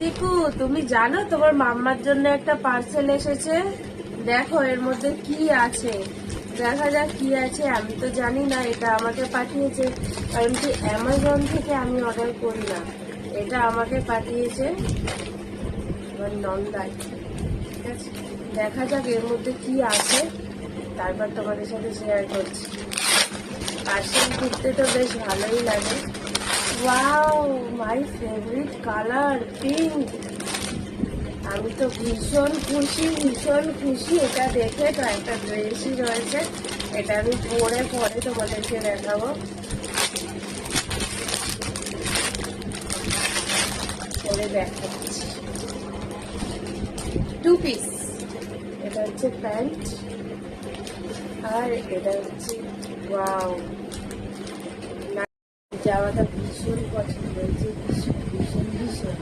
টিকু, তুমি জানো তোমার মাম্মার জন্য একটা পার্সেল এসেছে? দেখো এর মধ্যে কি আছে, দেখা যাক কি আছে। আমি তো জানি না, এটা আমাকে পাঠিয়েছে, কারণ কি অ্যামাজন থেকে আমি অর্ডার করি না, এটা আমাকে পাঠিয়েছে আমার নন্দাই। ঠিক আছে, দেখা যাক এর মধ্যে কি আছে, তারপর তোমাদের সাথে শেয়ার করছি। পার্সেল ঘুরতে তো বেশ ভালোই লাগে। Wow, my favourite colour pink. আমি তো ভীষণ খুশি এটা দেখে। তো একটা ড্রেসই রয়েছে, এটা আমি পরে তোমাদেরকে দেখাবো। পরে দেখাচ্ছি। 2 পিস, এটা হচ্ছে প্যান্ট, আর এটা হচ্ছে ওয়াও, জামাটা ভীষণ পছন্দ হয়েছে, ভীষণ।